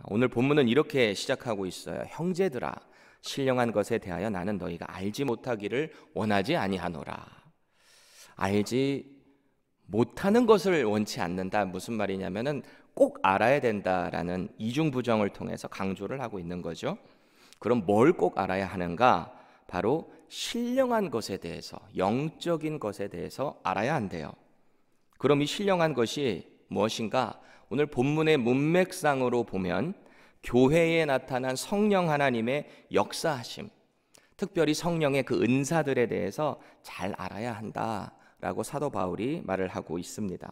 오늘 본문은 이렇게 시작하고 있어요. 형제들아, 신령한 것에 대하여 나는 너희가 알지 못하기를 원하지 아니하노라. 알지 못하는 것을 원치 않는다. 무슨 말이냐면은 꼭 알아야 된다라는 이중부정을 통해서 강조를 하고 있는 거죠. 그럼 뭘 꼭 알아야 하는가? 바로 신령한 것에 대해서, 영적인 것에 대해서 알아야 한대요. 그럼 이 신령한 것이 무엇인가? 오늘 본문의 문맥상으로 보면 교회에 나타난 성령 하나님의 역사하심, 특별히 성령의 그 은사들에 대해서 잘 알아야 한다라고 사도 바울이 말을 하고 있습니다.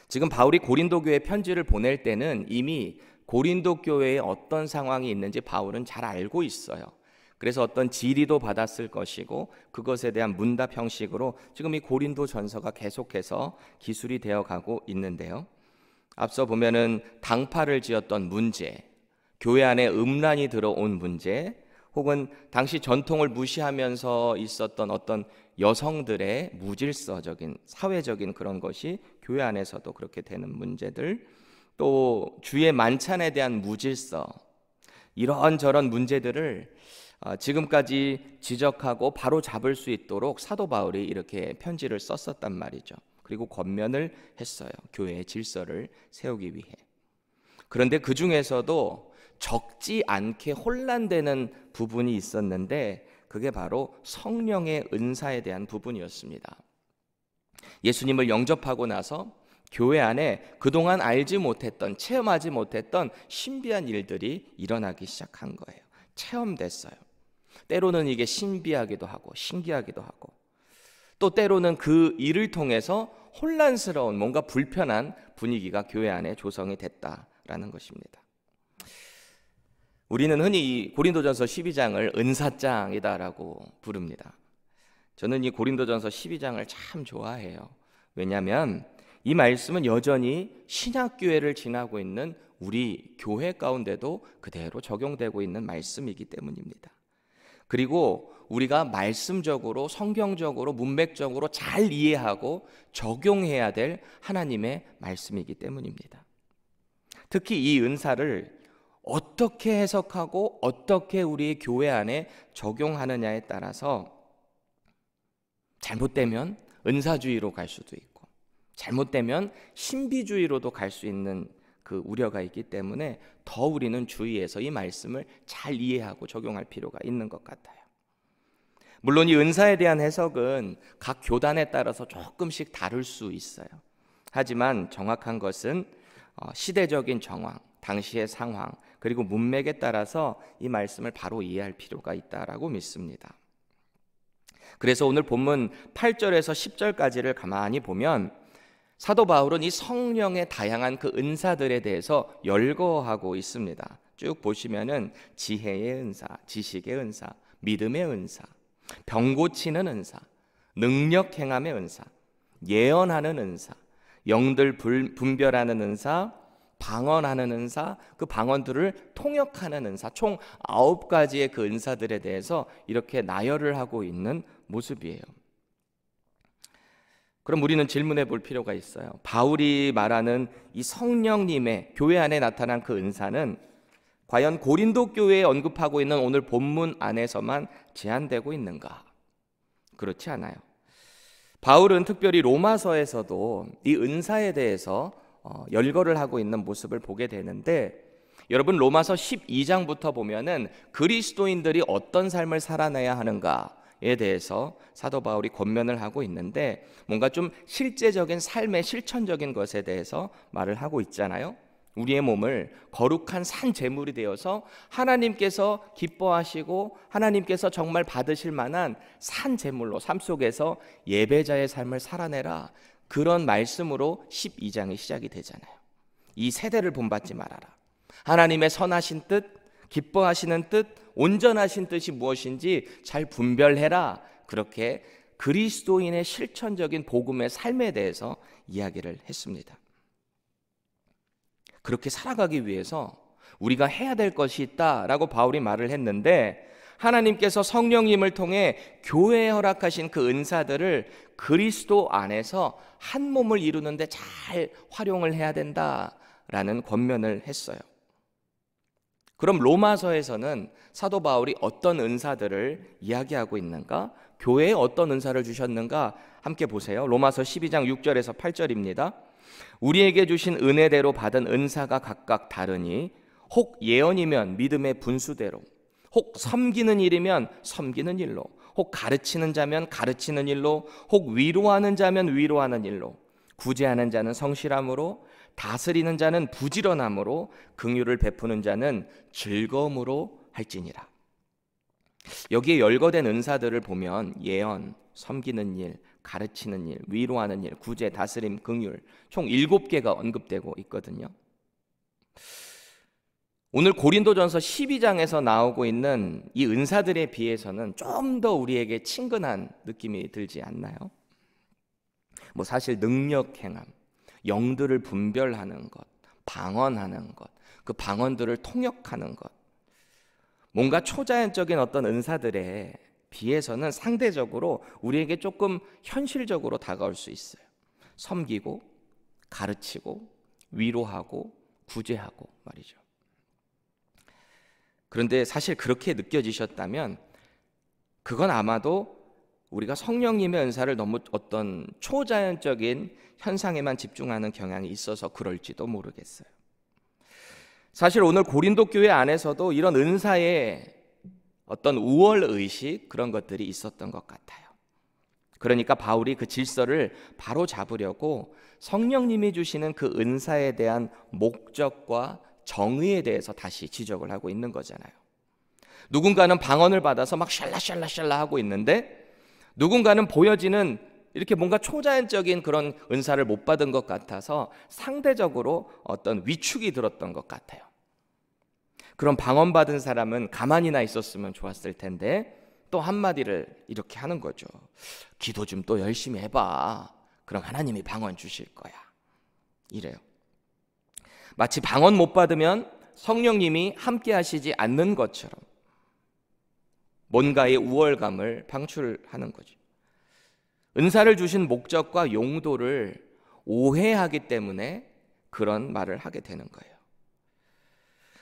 지금 바울이 고린도 교회에 편지를 보낼 때는 이미 고린도 교회에 어떤 상황이 있는지 바울은 잘 알고 있어요. 그래서 어떤 지리도 받았을 것이고 그것에 대한 문답 형식으로 지금 이 고린도 전서가 계속해서 기술이 되어가고 있는데요. 앞서 보면은 당파를 지었던 문제, 교회 안에 음란이 들어온 문제, 혹은 당시 전통을 무시하면서 있었던 어떤 여성들의 무질서적인 사회적인 그런 것이 교회 안에서도 그렇게 되는 문제들, 또 주의 만찬에 대한 무질서, 이런저런 문제들을 지금까지 지적하고 바로 잡을 수 있도록 사도 바울이 이렇게 편지를 썼었단 말이죠. 그리고 권면을 했어요. 교회의 질서를 세우기 위해. 그런데 그 중에서도 적지 않게 혼란되는 부분이 있었는데 그게 바로 성령의 은사에 대한 부분이었습니다. 예수님을 영접하고 나서 교회 안에 그동안 알지 못했던, 체험하지 못했던 신비한 일들이 일어나기 시작한 거예요. 체험됐어요. 때로는 이게 신비하기도 하고 신기하기도 하고, 또 때로는 그 일을 통해서 혼란스러운 뭔가 불편한 분위기가 교회 안에 조성이 됐다라는 것입니다. 우리는 흔히 고린도전서 12장을 은사장이다라고 부릅니다. 저는 이 고린도전서 12장을 참 좋아해요. 왜냐하면 이 말씀은 여전히 신약교회를 지나고 있는 우리 교회 가운데도 그대로 적용되고 있는 말씀이기 때문입니다. 그리고 우리가 말씀적으로, 성경적으로, 문맥적으로 잘 이해하고 적용해야 될 하나님의 말씀이기 때문입니다. 특히 이 은사를 어떻게 해석하고 어떻게 우리 교회 안에 적용하느냐에 따라서 잘못되면 은사주의로 갈 수도 있고 잘못되면 신비주의로도 갈 수 있는 그 우려가 있기 때문에 더 우리는 주의해서 이 말씀을 잘 이해하고 적용할 필요가 있는 것 같아요. 물론 이 은사에 대한 해석은 각 교단에 따라서 조금씩 다를 수 있어요. 하지만 정확한 것은 시대적인 정황, 당시의 상황, 그리고 문맥에 따라서 이 말씀을 바로 이해할 필요가 있다라고 믿습니다. 그래서 오늘 본문 8절에서 10절까지를 가만히 보면 사도 바울은 이 성령의 다양한 그 은사들에 대해서 열거하고 있습니다. 쭉 보시면은 지혜의 은사, 지식의 은사, 믿음의 은사, 병 고치는 은사, 능력 행함의 은사, 예언하는 은사, 영들 분별하는 은사, 방언하는 은사, 그 방언들을 통역하는 은사, 총 9가지의 그 은사들에 대해서 이렇게 나열을 하고 있는 모습이에요. 그럼 우리는 질문해 볼 필요가 있어요. 바울이 말하는 이 성령님의 교회 안에 나타난 그 은사는 과연 고린도 교회에 언급하고 있는 오늘 본문 안에서만 제한되고 있는가? 그렇지 않아요. 바울은 특별히 로마서에서도 이 은사에 대해서 열거를 하고 있는 모습을 보게 되는데, 여러분 로마서 12장부터 보면은 그리스도인들이 어떤 삶을 살아내야 하는가에 대해서 사도 바울이 권면을 하고 있는데, 뭔가 좀 실제적인 삶의 실천적인 것에 대해서 말을 하고 있잖아요. 우리의 몸을 거룩한 산 제물이 되어서 하나님께서 기뻐하시고 하나님께서 정말 받으실 만한 산 제물로 삶 속에서 예배자의 삶을 살아내라, 그런 말씀으로 12장이 시작이 되잖아요. 이 세대를 본받지 말아라. 하나님의 선하신 뜻, 기뻐하시는 뜻, 온전하신 뜻이 무엇인지 잘 분별해라. 그렇게 그리스도인의 실천적인 복음의 삶에 대해서 이야기를 했습니다. 그렇게 살아가기 위해서 우리가 해야 될 것이 있다라고 바울이 말을 했는데, 하나님께서 성령님을 통해 교회에 허락하신 그 은사들을 그리스도 안에서 한 몸을 이루는데 잘 활용을 해야 된다라는 권면을 했어요. 그럼 로마서에서는 사도 바울이 어떤 은사들을 이야기하고 있는가? 교회에 어떤 은사를 주셨는가? 함께 보세요. 로마서 12장 6절에서 8절입니다. 우리에게 주신 은혜대로 받은 은사가 각각 다르니 혹 예언이면 믿음의 분수대로, 혹 섬기는 일이면 섬기는 일로, 혹 가르치는 자면 가르치는 일로, 혹 위로하는 자면 위로하는 일로, 구제하는 자는 성실함으로, 다스리는 자는 부지런함으로, 긍휼을 베푸는 자는 즐거움으로 할지니라. 여기에 열거된 은사들을 보면 예언, 섬기는 일, 가르치는 일, 위로하는 일, 구제, 다스림, 긍휼 총 7개가 언급되고 있거든요. 오늘 고린도전서 12장에서 나오고 있는 이 은사들에 비해서는 좀 더 우리에게 친근한 느낌이 들지 않나요? 사실 능력 행함, 영들을 분별하는 것, 방언하는 것, 그 방언들을 통역하는 것, 뭔가 초자연적인 어떤 은사들에 비해서는 상대적으로 우리에게 조금 현실적으로 다가올 수 있어요. 섬기고, 가르치고, 위로하고, 구제하고 말이죠. 그런데 사실 그렇게 느껴지셨다면 그건 아마도 우리가 성령님의 은사를 너무 어떤 초자연적인 현상에만 집중하는 경향이 있어서 그럴지도 모르겠어요. 사실 오늘 고린도 교회 안에서도 이런 은사의 어떤 우월의식, 그런 것들이 있었던 것 같아요. 그러니까 바울이 그 질서를 바로 잡으려고 성령님이 주시는 그 은사에 대한 목적과 정의에 대해서 다시 지적을 하고 있는 거잖아요. 누군가는 방언을 받아서 막 샬라샬라샬라 하고 있는데, 누군가는 보여지는 이렇게 뭔가 초자연적인 그런 은사를 못 받은 것 같아서 상대적으로 어떤 위축이 들었던 것 같아요. 그럼 방언 받은 사람은 가만히나 있었으면 좋았을 텐데 또 한마디를 이렇게 하는 거죠. 기도 좀 또 열심히 해봐. 그럼 하나님이 방언 주실 거야. 이래요. 마치 방언 못 받으면 성령님이 함께 하시지 않는 것처럼 뭔가의 우월감을 방출하는 거죠. 은사를 주신 목적과 용도를 오해하기 때문에 그런 말을 하게 되는 거예요.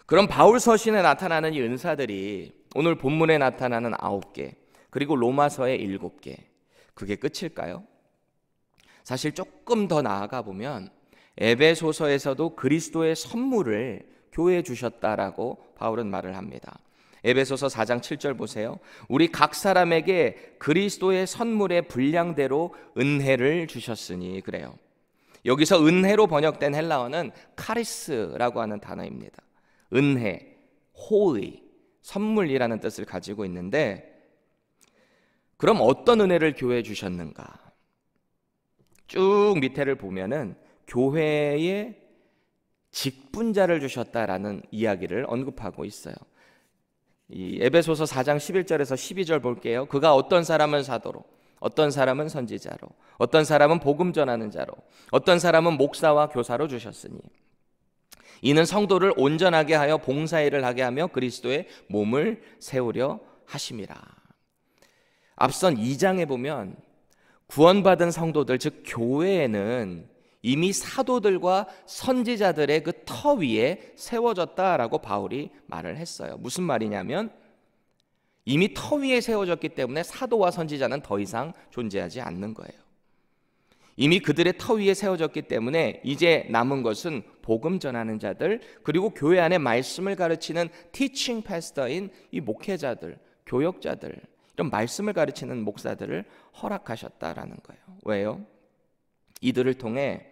그럼 바울 서신에 나타나는 이 은사들이 오늘 본문에 나타나는 9개, 그리고 로마서의 7개, 그게 끝일까요? 사실 조금 더 나아가 보면 에베소서에서도 그리스도의 선물을 교회에 주셨다라고 바울은 말을 합니다. 에베소서 4장 7절 보세요. 우리 각 사람에게 그리스도의 선물의 분량대로 은혜를 주셨으니, 그래요. 여기서 은혜로 번역된 헬라어는 카리스라고 하는 단어입니다. 은혜, 호의, 선물이라는 뜻을 가지고 있는데, 그럼 어떤 은혜를 교회에 주셨는가? 쭉 밑에를 보면은 교회에 직분자를 주셨다라는 이야기를 언급하고 있어요. 이 에베소서 4장 11절에서 12절 볼게요. 그가 어떤 사람은 사도로, 어떤 사람은 선지자로, 어떤 사람은 복음 전하는 자로, 어떤 사람은 목사와 교사로 주셨으니 이는 성도를 온전하게 하여 봉사일을 하게 하며 그리스도의 몸을 세우려 하심이라. 앞선 2장에 보면 구원받은 성도들, 즉 교회에는 이미 사도들과 선지자들의 그 터 위에 세워졌다라고 바울이 말을 했어요. 무슨 말이냐면 이미 터 위에 세워졌기 때문에 사도와 선지자는 더 이상 존재하지 않는 거예요. 이미 그들의 터 위에 세워졌기 때문에 이제 남은 것은 복음 전하는 자들, 그리고 교회 안에 말씀을 가르치는 티칭 패스터인 이 목회자들, 교역자들, 이런 말씀을 가르치는 목사들을 허락하셨다라는 거예요. 왜요? 이들을 통해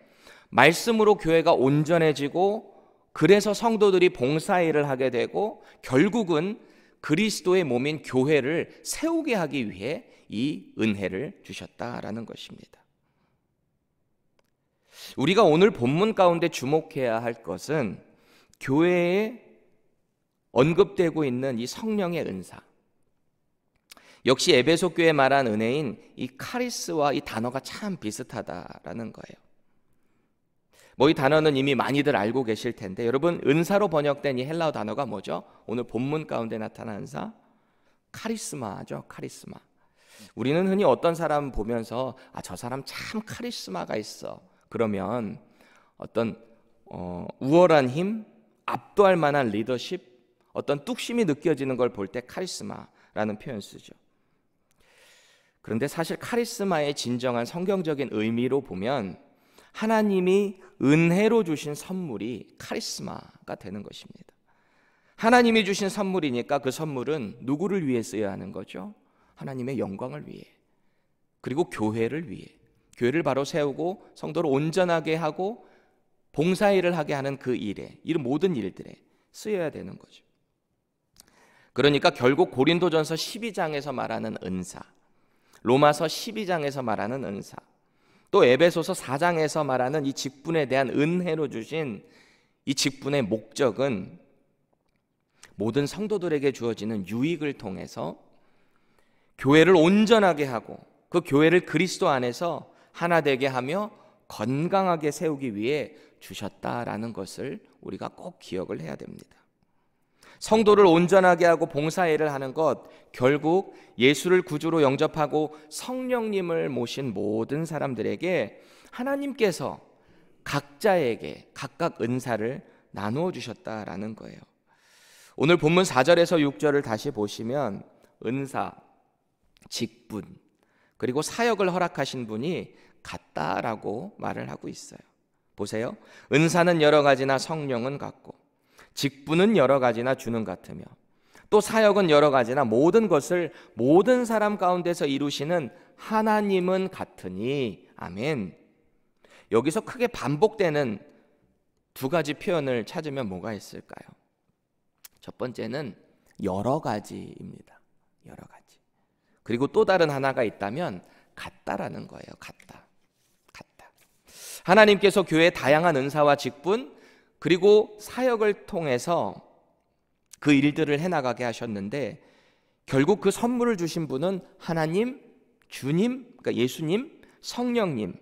말씀으로 교회가 온전해지고, 그래서 성도들이 봉사일을 하게 되고, 결국은 그리스도의 몸인 교회를 세우게 하기 위해 이 은혜를 주셨다라는 것입니다. 우리가 오늘 본문 가운데 주목해야 할 것은 교회에 언급되고 있는 이 성령의 은사, 역시 에베소 교회 말한 은혜인 이 카리스와 이 단어가 참 비슷하다라는 거예요. 이 단어는 이미 많이들 알고 계실 텐데, 여러분, 은사로 번역된 이 헬라어 단어가 뭐죠? 오늘 본문 가운데 나타난 은사, 카리스마죠. 카리스마. 우리는 흔히 어떤 사람 보면서 저 사람 참 카리스마가 있어, 그러면 어떤 우월한 힘, 압도할 만한 리더십, 어떤 뚝심이 느껴지는 걸 볼 때 카리스마라는 표현 쓰죠. 그런데 사실 카리스마의 진정한 성경적인 의미로 보면 하나님이 은혜로 주신 선물이 카리스마가 되는 것입니다. 하나님이 주신 선물이니까 그 선물은 누구를 위해 써야 하는 거죠? 하나님의 영광을 위해, 그리고 교회를 위해, 교회를 바로 세우고 성도를 온전하게 하고 봉사일을 하게 하는 그 일에, 이런 모든 일들에 쓰여야 되는 거죠. 그러니까 결국 고린도전서 12장에서 말하는 은사, 로마서 12장에서 말하는 은사, 또 에베소서 4장에서 말하는 이 직분에 대한 은혜로 주신 이 직분의 목적은 모든 성도들에게 주어지는 유익을 통해서 교회를 온전하게 하고 그 교회를 그리스도 안에서 하나 되게 하며 건강하게 세우기 위해 주셨다라는 것을 우리가 꼭 기억을 해야 됩니다. 성도를 온전하게 하고 봉사일을 하는 것, 결국 예수를 구주로 영접하고 성령님을 모신 모든 사람들에게 하나님께서 각자에게 각각 은사를 나누어 주셨다라는 거예요. 오늘 본문 4절에서 6절을 다시 보시면 은사, 직분, 그리고 사역을 허락하신 분이 같다라고 말을 하고 있어요. 보세요. 은사는 여러 가지나 성령은 같고, 직분은 여러 가지나 주는 같으며, 또 사역은 여러 가지나 모든 것을 모든 사람 가운데서 이루시는 하나님은 같으니. 아멘. 여기서 크게 반복되는 두 가지 표현을 찾으면 뭐가 있을까요? 첫 번째는 여러 가지입니다. 여러 가지. 그리고 또 다른 하나가 있다면 같다라는 거예요. 같다. 하나님께서 교회의 다양한 은사와 직분 그리고 사역을 통해서 그 일들을 해나가게 하셨는데, 결국 그 선물을 주신 분은 하나님, 주님, 그러니까 예수님, 성령님,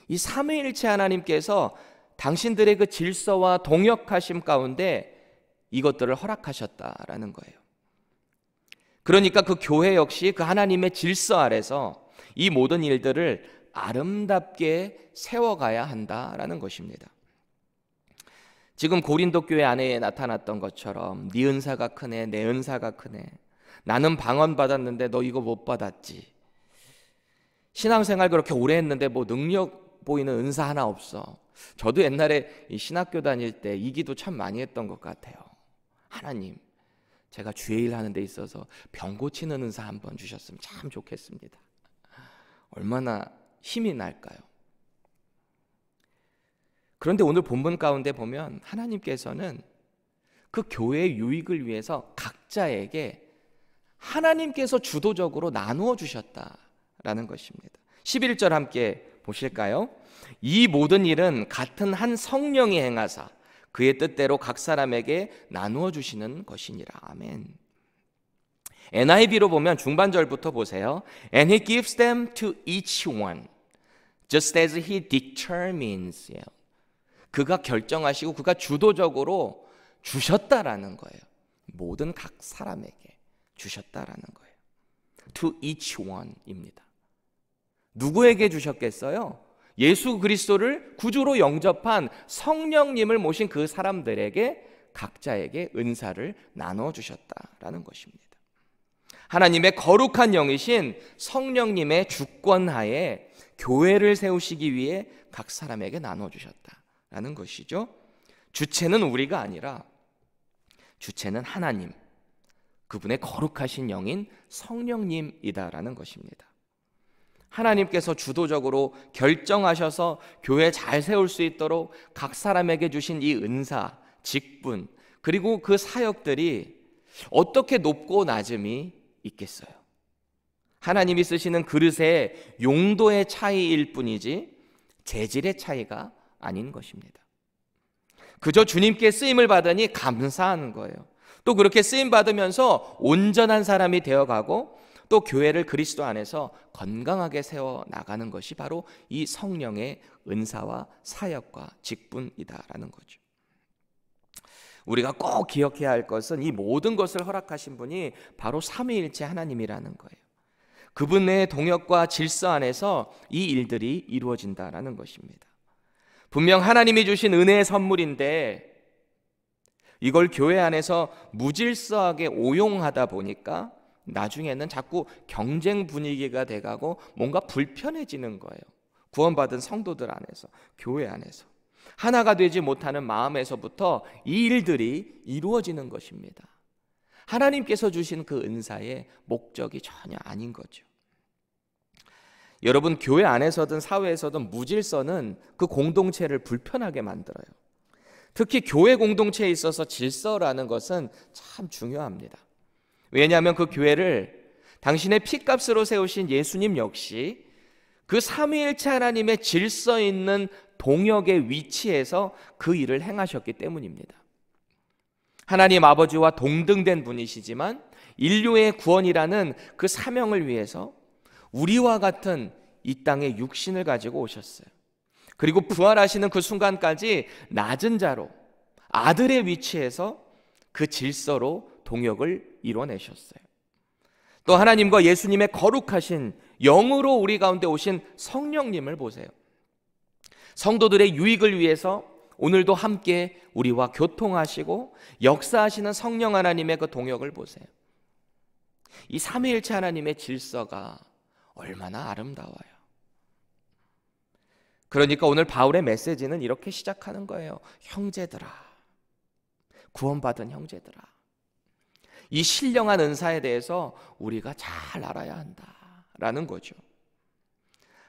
이 삼위일체 하나님께서 당신들의 그 질서와 동역하심 가운데 이것들을 허락하셨다라는 거예요. 그러니까 그 교회 역시 그 하나님의 질서 아래서 이 모든 일들을 아름답게 세워가야 한다라는 것입니다. 지금 고린도 교회 안에 나타났던 것처럼 네 은사가 크네, 내 은사가 크네, 나는 방언 받았는데 너 이거 못 받았지, 신앙생활 그렇게 오래 했는데 뭐 능력 보이는 은사 하나 없어. 저도 옛날에 이 신학교 다닐 때 이 기도 참 많이 했던 것 같아요. 하나님, 제가 주의 일 하는 데 있어서 병 고치는 은사 한번 주셨으면 참 좋겠습니다. 얼마나 힘이 날까요? 그런데 오늘 본문 가운데 보면 하나님께서는 그 교회의 유익을 위해서 각자에게 하나님께서 주도적으로 나누어 주셨다라는 것입니다. 11절 함께 보실까요? 이 모든 일은 같은 한 성령이 행하사 그의 뜻대로 각 사람에게 나누어 주시는 것이니라. 아멘. NIV로 보면 중반절부터 보세요. And he gives them to each one just as he determines. 그가 결정하시고 그가 주도적으로 주셨다라는 거예요. 모든 각 사람에게 주셨다라는 거예요. To each one입니다. 누구에게 주셨겠어요? 예수 그리스도를 구주로 영접한 성령님을 모신 그 사람들에게 각자에게 은사를 나눠 주셨다라는 것입니다. 하나님의 거룩한 영이신 성령님의 주권하에 교회를 세우시기 위해 각 사람에게 나눠 주셨다라는 것이죠. 주체는 우리가 아니라 주체는 하나님, 그분의 거룩하신 영인 성령님이다라는 것입니다. 하나님께서 주도적으로 결정하셔서 교회 잘 세울 수 있도록 각 사람에게 주신 이 은사, 직분, 그리고 그 사역들이 어떻게 높고 낮음이 있겠어요? 하나님이 쓰시는 그릇의 용도의 차이일 뿐이지 재질의 차이가 아닌 것입니다. 그저 주님께 쓰임을 받으니 감사하는 거예요. 또 그렇게 쓰임 받으면서 온전한 사람이 되어가고 또 교회를 그리스도 안에서 건강하게 세워 나가는 것이 바로 이 성령의 은사와 사역과 직분이다라는 거죠. 우리가 꼭 기억해야 할 것은 이 모든 것을 허락하신 분이 바로 삼위일체 하나님이라는 거예요. 그분의 동역과 질서 안에서 이 일들이 이루어진다라는 것입니다. 분명 하나님이 주신 은혜의 선물인데 이걸 교회 안에서 무질서하게 오용하다 보니까 나중에는 자꾸 경쟁 분위기가 돼가고 뭔가 불편해지는 거예요. 구원받은 성도들 안에서, 교회 안에서 하나가 되지 못하는 마음에서부터 이 일들이 이루어지는 것입니다. 하나님께서 주신 그 은사의 목적이 전혀 아닌 거죠. 여러분, 교회 안에서든 사회에서든 무질서는 그 공동체를 불편하게 만들어요. 특히 교회 공동체에 있어서 질서라는 것은 참 중요합니다. 왜냐하면 그 교회를 당신의 피값으로 세우신 예수님 역시 그 삼위일체 하나님의 질서 있는 동역의 위치에서 그 일을 행하셨기 때문입니다. 하나님 아버지와 동등된 분이시지만 인류의 구원이라는 그 사명을 위해서 우리와 같은 이 땅에 육신을 가지고 오셨어요. 그리고 부활하시는 그 순간까지 낮은 자로 아들의 위치에서 그 질서로 동역을 이뤄내셨어요. 또 하나님과 예수님의 거룩하신 영으로 우리 가운데 오신 성령님을 보세요. 성도들의 유익을 위해서 오늘도 함께 우리와 교통하시고 역사하시는 성령 하나님의 그 동역을 보세요. 이 삼위일체 하나님의 질서가 얼마나 아름다워요. 그러니까 오늘 바울의 메시지는 이렇게 시작하는 거예요. 형제들아, 구원받은 형제들아, 이 신령한 은사에 대해서 우리가 잘 알아야 한다라는 거죠.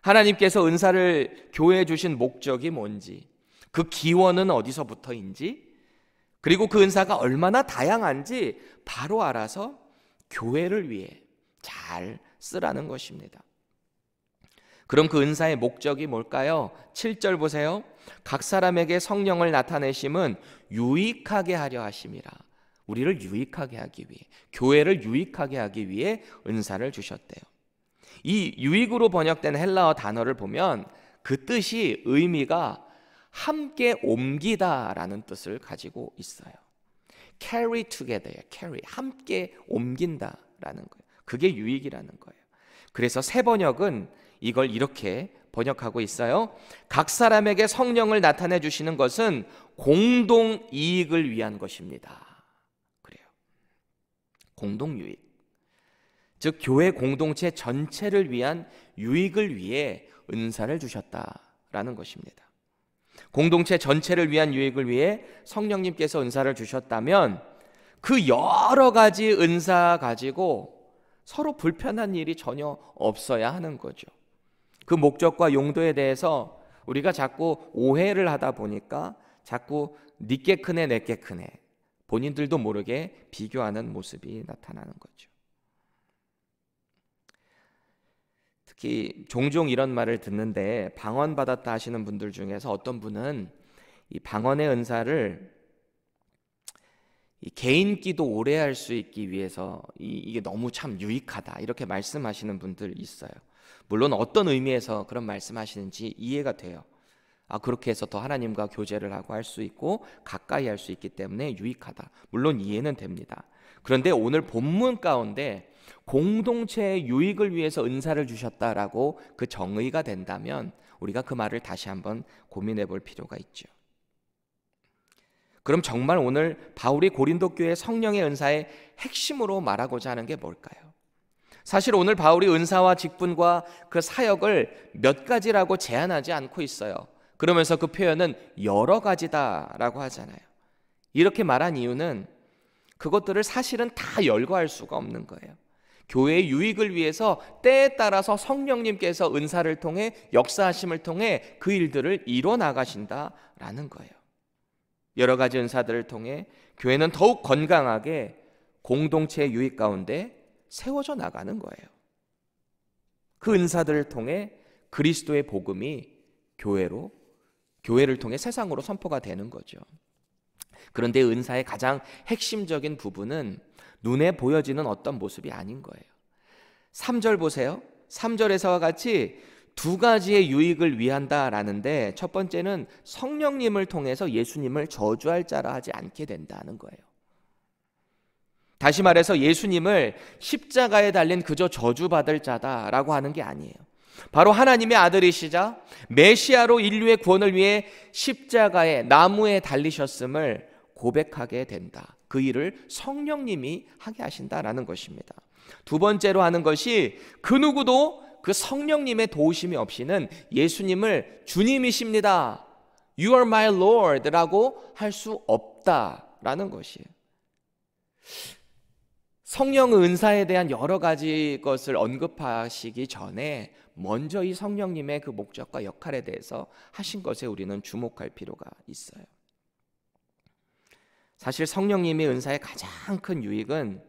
하나님께서 은사를 교회에 주신 목적이 뭔지, 그 기원은 어디서부터인지, 그리고 그 은사가 얼마나 다양한지 바로 알아서 교회를 위해 잘 쓰라는 것입니다. 그럼 그 은사의 목적이 뭘까요? 7절 보세요. 각 사람에게 성령을 나타내심은 유익하게 하려 하심이라. 우리를 유익하게 하기 위해, 교회를 유익하게 하기 위해 은사를 주셨대요. 이 유익으로 번역된 헬라어 단어를 보면 그 뜻이, 의미가 함께 옮기다라는 뜻을 가지고 있어요. carry together, carry, 함께 옮긴다라는 거예요. 그게 유익이라는 거예요. 그래서 새 번역은 이걸 이렇게 번역하고 있어요. 각 사람에게 성령을 나타내 주시는 것은 공동 이익을 위한 것입니다. 그래요. 공동 유익. 즉 교회 공동체 전체를 위한 유익을 위해 은사를 주셨다라는 것입니다. 공동체 전체를 위한 유익을 위해 성령님께서 은사를 주셨다면 그 여러 가지 은사 가지고 서로 불편한 일이 전혀 없어야 하는 거죠. 그 목적과 용도에 대해서 우리가 자꾸 오해를 하다 보니까 자꾸 니께 크네 내께 크네, 본인들도 모르게 비교하는 모습이 나타나는 거죠. 특히 종종 이런 말을 듣는데, 방언받았다 하시는 분들 중에서 어떤 분은 이 방언의 은사를 이 개인 기도 오래 할 수 있기 위해서 이게 너무 참 유익하다 이렇게 말씀하시는 분들 있어요. 물론 어떤 의미에서 그런 말씀하시는지 이해가 돼요. 그렇게 해서 더 하나님과 교제를 하고 할 수 있고 가까이 할 수 있기 때문에 유익하다, 물론 이해는 됩니다. 그런데 오늘 본문 가운데 공동체의 유익을 위해서 은사를 주셨다라고 그 정의가 된다면 우리가 그 말을 다시 한번 고민해 볼 필요가 있죠. 그럼 정말 오늘 바울이 고린도 교회 성령의 은사의 핵심으로 말하고자 하는 게 뭘까요? 사실 오늘 바울이 은사와 직분과 그 사역을 몇 가지라고 제한하지 않고 있어요. 그러면서 그 표현은 여러 가지다라고 하잖아요. 이렇게 말한 이유는 그것들을 사실은 다 열거할 수가 없는 거예요. 교회의 유익을 위해서 때에 따라서 성령님께서 은사를 통해, 역사하심을 통해 그 일들을 이뤄 나가신다라는 거예요. 여러 가지 은사들을 통해 교회는 더욱 건강하게 공동체의 유익 가운데 세워져 나가는 거예요. 그 은사들을 통해 그리스도의 복음이 교회를 통해 세상으로 선포가 되는 거죠. 그런데 은사의 가장 핵심적인 부분은 눈에 보여지는 어떤 모습이 아닌 거예요. 3절 보세요. 3절에서와 같이 두 가지의 유익을 위한다라는데, 첫 번째는 성령님을 통해서 예수님을 저주할 자라 하지 않게 된다는 거예요. 다시 말해서 예수님을 십자가에 달린 그저 저주받을 자다라고 하는 게 아니에요. 바로 하나님의 아들이시자 메시아로 인류의 구원을 위해 십자가에, 나무에 달리셨음을 고백하게 된다. 그 일을 성령님이 하게 하신다라는 것입니다. 두 번째로 하는 것이 그 누구도 그 성령님의 도우심이 없이는 예수님을 주님이십니다, You are my Lord 라고 할 수 없다라는 것이에요. 성령 은사에 대한 여러 가지 것을 언급하시기 전에 먼저 이 성령님의 그 목적과 역할에 대해서 하신 것에 우리는 주목할 필요가 있어요. 사실 성령님의 은사의 가장 큰 유익은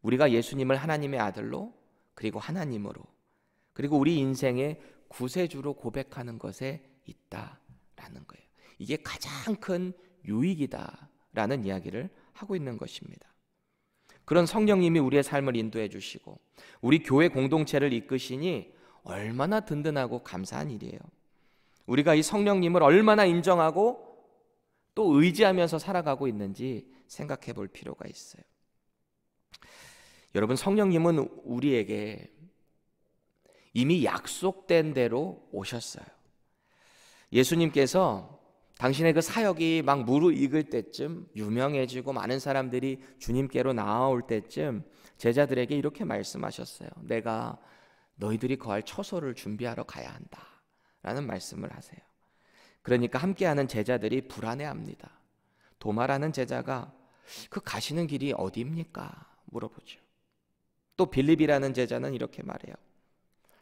우리가 예수님을 하나님의 아들로, 그리고 하나님으로, 그리고 우리 인생의 구세주로 고백하는 것에 있다라는 거예요. 이게 가장 큰 유익이다라는 이야기를 하고 있는 것입니다. 그런 성령님이 우리의 삶을 인도해 주시고 우리 교회 공동체를 이끄시니 얼마나 든든하고 감사한 일이에요. 우리가 이 성령님을 얼마나 인정하고 또 의지하면서 살아가고 있는지 생각해 볼 필요가 있어요. 여러분, 성령님은 우리에게 이미 약속된 대로 오셨어요. 예수님께서 당신의 그 사역이 막 무르익을 때쯤, 유명해지고 많은 사람들이 주님께로 나아올 때쯤 제자들에게 이렇게 말씀하셨어요. 내가 너희들이 거할 처소를 준비하러 가야 한다 라는 말씀을 하세요. 그러니까 함께하는 제자들이 불안해합니다. 도마라는 제자가 그 가시는 길이 어디입니까? 물어보죠. 또 빌립이라는 제자는 이렇게 말해요.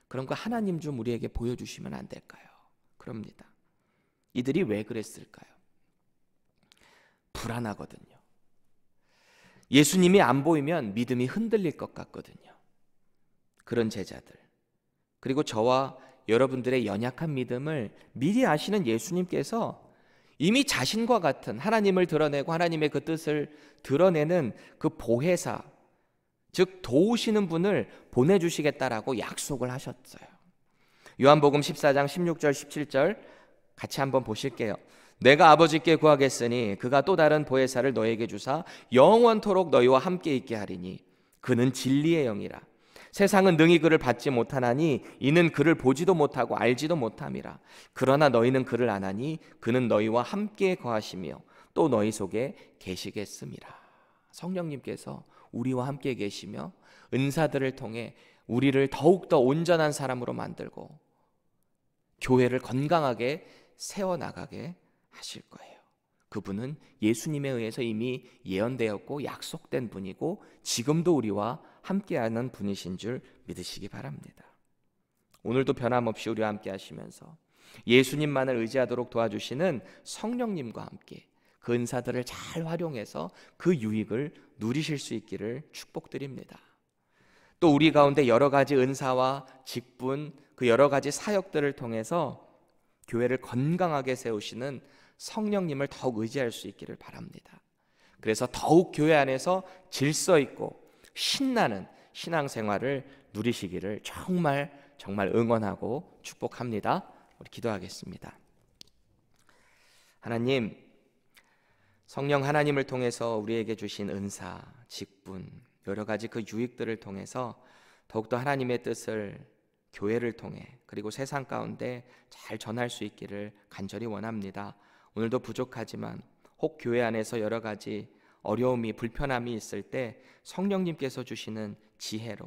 그럼 그 하나님 좀 우리에게 보여주시면 안 될까요? 그럽니다. 이들이 왜 그랬을까요? 불안하거든요. 예수님이 안 보이면 믿음이 흔들릴 것 같거든요. 그런 제자들, 그리고 저와 여러분들의 연약한 믿음을 미리 아시는 예수님께서 이미 자신과 같은 하나님을 드러내고 하나님의 그 뜻을 드러내는 그 보혜사, 즉 도우시는 분을 보내주시겠다라고 약속을 하셨어요. 요한복음 14장 16절 17절 같이 한번 보실게요. 내가 아버지께 구하겠으니 그가 또 다른 보혜사를 너에게 주사 영원토록 너희와 함께 있게 하리니 그는 진리의 영이라. 세상은 능히 그를 받지 못하나니 이는 그를 보지도 못하고 알지도 못함이라. 그러나 너희는 그를 아나니 그는 너희와 함께 거하시며 또 너희 속에 계시겠음이라. 성령님께서 우리와 함께 계시며 은사들을 통해 우리를 더욱더 온전한 사람으로 만들고 교회를 건강하게 세워나가게 하실 거예요. 그분은 예수님에 의해서 이미 예언되었고 약속된 분이고 지금도 우리와 함께하는 분이신 줄 믿으시기 바랍니다. 오늘도 변함없이 우리와 함께 하시면서 예수님만을 의지하도록 도와주시는 성령님과 함께 그 은사들을 잘 활용해서 그 유익을 누리실 수 있기를 축복드립니다. 또 우리 가운데 여러 가지 은사와 직분, 그 여러 가지 사역들을 통해서 교회를 건강하게 세우시는 성령님을 더욱 의지할 수 있기를 바랍니다. 그래서 더욱 교회 안에서 질서 있고 신나는 신앙생활을 누리시기를 정말 응원하고 축복합니다. 우리 기도하겠습니다. 하나님, 성령 하나님을 통해서 우리에게 주신 은사, 직분, 여러 가지 그 유익들을 통해서 더욱더 하나님의 뜻을 교회를 통해 그리고 세상 가운데 잘 전할 수 있기를 간절히 원합니다. 오늘도 부족하지만 혹 교회 안에서 여러 가지 어려움이, 불편함이 있을 때 성령님께서 주시는 지혜로,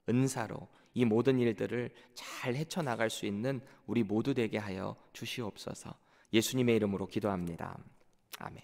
은사로 이 모든 일들을 잘 헤쳐나갈 수 있는 우리 모두 되게 하여 주시옵소서. 예수님의 이름으로 기도합니다. 아멘.